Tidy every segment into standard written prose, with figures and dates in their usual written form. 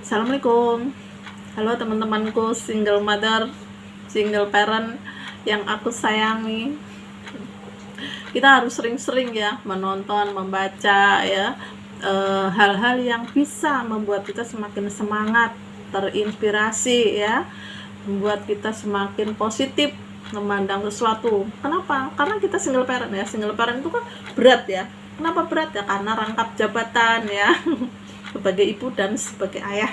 Assalamualaikum. Halo teman-temanku single mother, single parent yang aku sayangi. Kita harus sering-sering ya menonton, membaca ya hal-hal yang bisa membuat kita semakin semangat, terinspirasi ya, membuat kita semakin positif memandang sesuatu. Kenapa? Karena kita single parent ya. Single parent itu kan berat ya. Kenapa berat ya? Karena rangkap jabatan ya sebagai ibu dan sebagai ayah.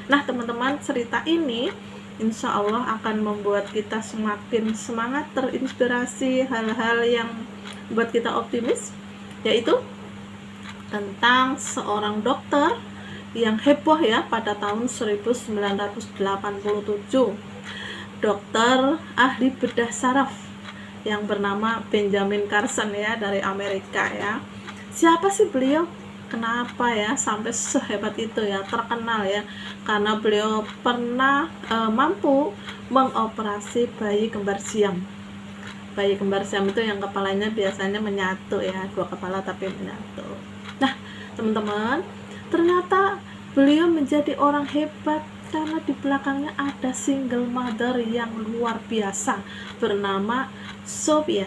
Nah teman-teman, cerita ini insya Allah akan membuat kita semakin semangat, terinspirasi, hal-hal yang membuat kita optimis, yaitu tentang seorang dokter yang heboh ya pada tahun 1987. Dokter ahli bedah saraf yang bernama Benjamin Carson ya, dari Amerika ya. Siapa sih beliau? Kenapa ya sampai sehebat itu ya, terkenal ya, karena beliau pernah mampu mengoperasi bayi kembar siam. Bayi kembar siam itu yang kepalanya biasanya menyatu ya, dua kepala tapi menyatu. Nah teman-teman, ternyata beliau menjadi orang hebat karena di belakangnya ada single mother yang luar biasa bernama Sophia.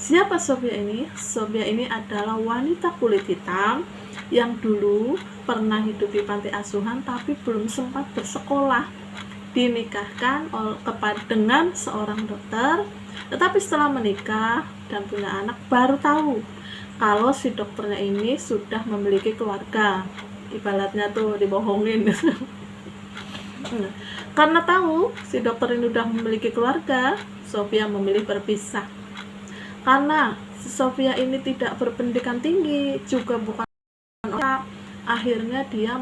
Siapa Sophia ini? Sophia ini adalah wanita kulit hitam yang dulu pernah hidup di panti asuhan tapi belum sempat bersekolah. Dinikahkan dengan seorang dokter, tetapi setelah menikah dan punya anak baru tahu kalau si dokternya ini sudah memiliki keluarga. Ibaratnya tuh dibohongin. Karena tahu si dokter ini sudah memiliki keluarga, Sophia memilih berpisah. Karena Sophia ini tidak berpendidikan tinggi, juga bukan orang, akhirnya dia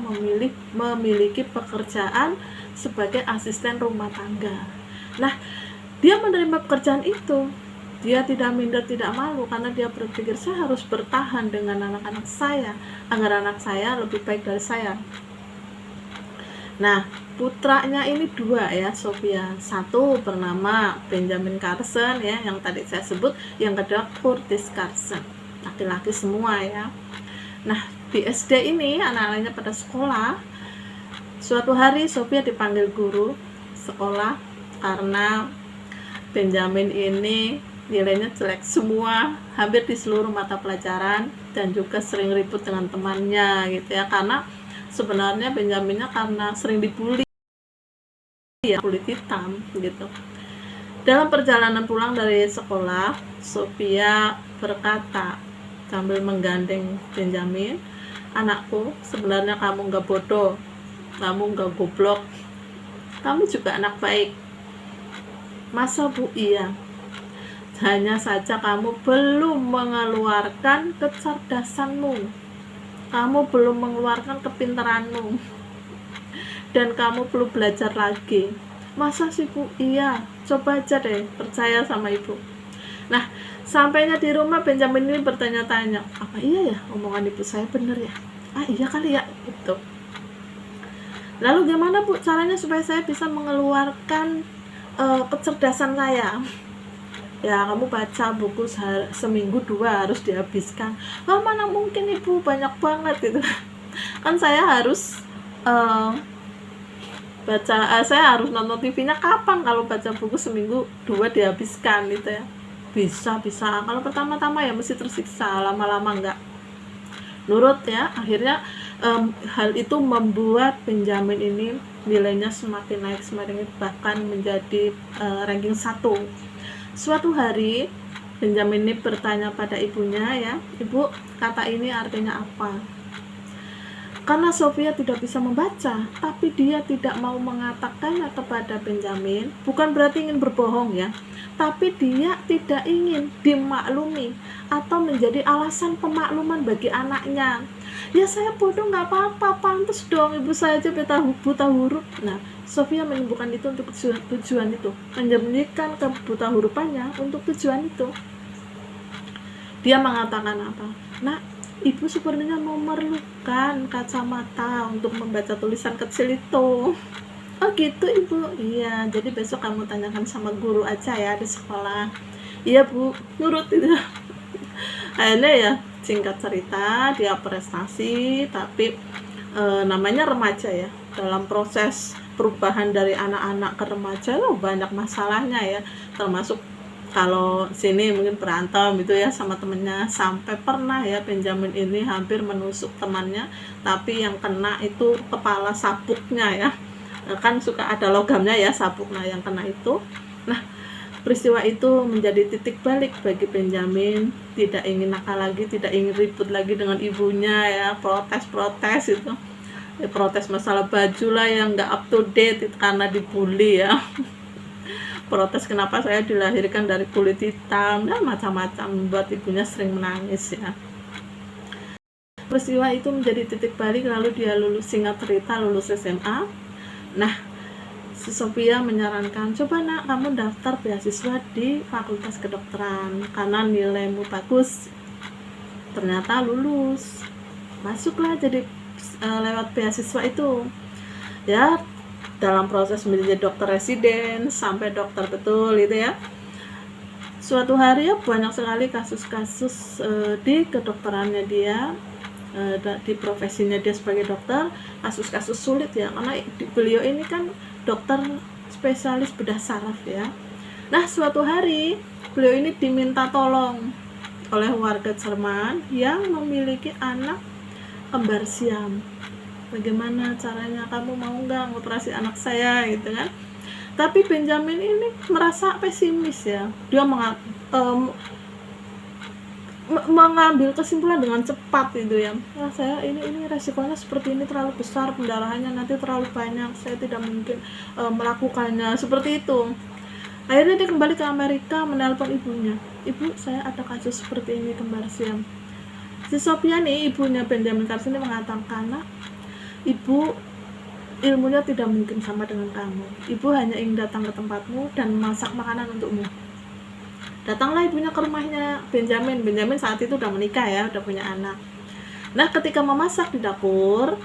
memiliki pekerjaan sebagai asisten rumah tangga. Nah, dia menerima pekerjaan itu, dia tidak minder, tidak malu, karena dia berpikir saya harus bertahan dengan anak-anak saya, agar anak saya lebih baik dari saya. Nah, putranya ini dua ya, Sophia. Satu bernama Benjamin Carson ya, yang tadi saya sebut. Yang kedua Curtis Carson. Laki-laki semua ya. Nah, di SD ini anak-anaknya pada sekolah. Suatu hari Sophia dipanggil guru sekolah karena Benjamin ini nilainya jelek semua, hampir di seluruh mata pelajaran, dan juga sering ribut dengan temannya gitu ya, karena sebenarnya Benjaminnya karena sering dibully ya, kulit hitam gitu. Dalam perjalanan pulang dari sekolah, Sophia berkata sambil menggandeng Benjamin, anakku, sebenarnya kamu gak bodoh, kamu gak goblok, kamu juga anak baik. Masa Bu? Iya, hanya saja kamu belum mengeluarkan kecerdasanmu, kamu belum mengeluarkan kepintaranmu, dan kamu perlu belajar lagi. Masa sih Bu? Iya, coba aja deh, percaya sama ibu. Nah, sampainya di rumah Benjamin ini bertanya-tanya, apa iya ya omongan ibu saya bener ya? Iya kali ya, gitu. Lalu gimana Bu caranya supaya saya bisa mengeluarkan kecerdasan saya? Ya kamu baca buku seminggu 2 harus dihabiskan. Mana mungkin ibu, banyak banget gitu kan. Saya harus saya harus nonton TV-nya kapan kalau baca buku seminggu 2 dihabiskan gitu ya. Bisa kalau pertama-tama ya mesti tersiksa, lama-lama enggak nurut ya. Akhirnya hal itu membuat Benjamin ini nilainya semakin naik, bahkan menjadi ranking 1. Suatu hari Benjamin ini bertanya pada ibunya ya, ibu, kata ini artinya apa? Karena Sophia tidak bisa membaca, tapi dia tidak mau mengatakannya kepada Benjamin, bukan berarti ingin berbohong ya, tapi dia tidak ingin dimaklumi atau menjadi alasan pemakluman bagi anaknya. Ya saya bodoh nggak apa-apa, pantas dong ibu saya aja buta huruf. Nah, Sophia menyembuhkan itu untuk tujuan itu, menyembunyikan kebuta hurufannya untuk tujuan itu. Dia mengatakan apa? Nah, ibu sebenarnya memerlukan kacamata untuk membaca tulisan kecil itu. Oh gitu ibu? Iya, jadi besok kamu tanyakan sama guru aja ya di sekolah. Iya Bu, nurut itu. Akhirnya ya singkat cerita dia prestasi, tapi namanya remaja ya. Dalam proses perubahan dari anak-anak ke remaja itu banyak masalahnya ya, termasuk kalau sini mungkin berantem gitu ya sama temennya, sampai pernah ya Benjamin ini hampir menusuk temannya, tapi yang kena itu kepala sabuknya ya, kan suka ada logamnya ya sabuk, nah yang kena itu. Nah, peristiwa itu menjadi titik balik bagi Benjamin, tidak ingin nakal lagi, tidak ingin ribut lagi dengan ibunya ya, protes itu ya, protes masalah baju lah yang nggak up to date itu karena dibully ya. Protes kenapa saya dilahirkan dari kulit hitam dan macam-macam, membuat ibunya sering menangis ya. Peristiwa itu menjadi titik balik, lalu dia lulus, singkat cerita lulus SMA. Nah, si Sophia menyarankan, coba nak kamu daftar beasiswa di Fakultas Kedokteran karena nilaimu bagus. Ternyata lulus, masuklah jadi lewat beasiswa itu ya. Dalam proses menjadi dokter residen sampai dokter betul gitu ya. Suatu hari ya banyak sekali kasus-kasus di kedokterannya dia, di profesinya dia sebagai dokter, kasus-kasus sulit ya, karena beliau ini kan dokter spesialis bedah saraf ya. Nah, suatu hari beliau ini diminta tolong oleh warga Jerman yang memiliki anak kembar siam. Bagaimana caranya, kamu mau nggak ngoperasi anak saya gitu kan. Tapi Benjamin ini merasa pesimis ya, dia mengambil kesimpulan dengan cepat gitu ya. Nah, saya ini resikonya seperti ini, terlalu besar, pendarahannya nanti terlalu banyak, saya tidak mungkin melakukannya, seperti itu. Akhirnya dia kembali ke Amerika, menelpon ibunya, ibu saya ada kasus seperti ini, kembar siam. Si Sophia nih, ibunya Benjamin Carson ini mengatakan, nah, ibu ilmunya tidak mungkin sama dengan kamu. Ibu hanya ingin datang ke tempatmu dan masak makanan untukmu. Datanglah ibunya ke rumahnya Benjamin. Benjamin saat itu udah menikah ya, udah punya anak. Nah, ketika memasak di dapur,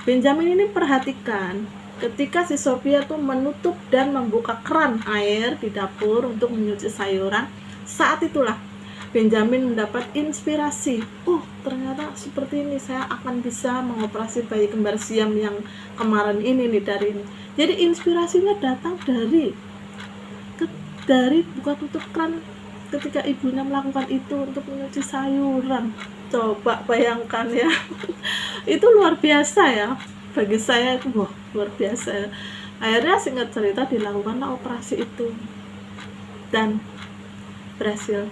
Benjamin ini perhatikan ketika si Sophia tuh menutup dan membuka keran air di dapur untuk menyuci sayuran. Saat itulah Benjamin mendapat inspirasi. Oh, ternyata seperti ini saya akan bisa mengoperasi bayi kembar siam yang kemarin ini nih, dari ini. Jadi inspirasinya datang dari buka tutup keran ketika ibunya melakukan itu untuk menyuci sayuran. Coba bayangkan ya. Itu luar biasa ya. Bagi saya itu luar biasa ya. Akhirnya singkat cerita dilakukanlah operasi itu dan berhasil.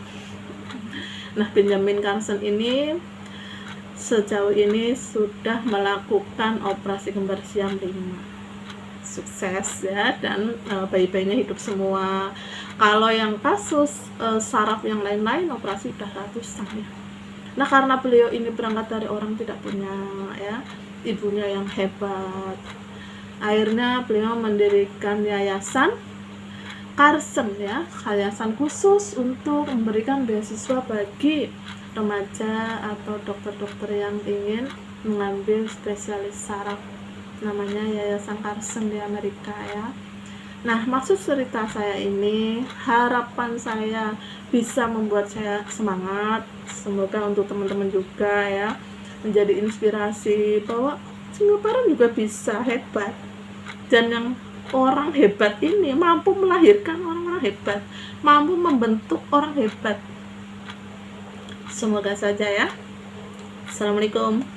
Nah, Benjamin Carson ini sejauh ini sudah melakukan operasi kembar siam 5. Sukses ya, dan bayi-bayinya hidup semua. Kalau yang kasus saraf yang lain-lain operasi udah ratusan ya. Nah, karena beliau ini berangkat dari orang tidak punya ya, ibunya yang hebat, akhirnya beliau mendirikan yayasan Carson ya, yayasan khusus untuk memberikan beasiswa bagi remaja atau dokter-dokter yang ingin mengambil spesialis saraf. Namanya Yayasan Carson di Amerika ya. Nah, maksud cerita saya ini, harapan saya bisa membuat saya semangat. Semoga untuk teman-teman juga ya, menjadi inspirasi bahwa Singaparent juga bisa hebat. Dan yang orang hebat ini mampu melahirkan orang-orang hebat, mampu membentuk orang hebat. Semoga saja ya. Assalamualaikum.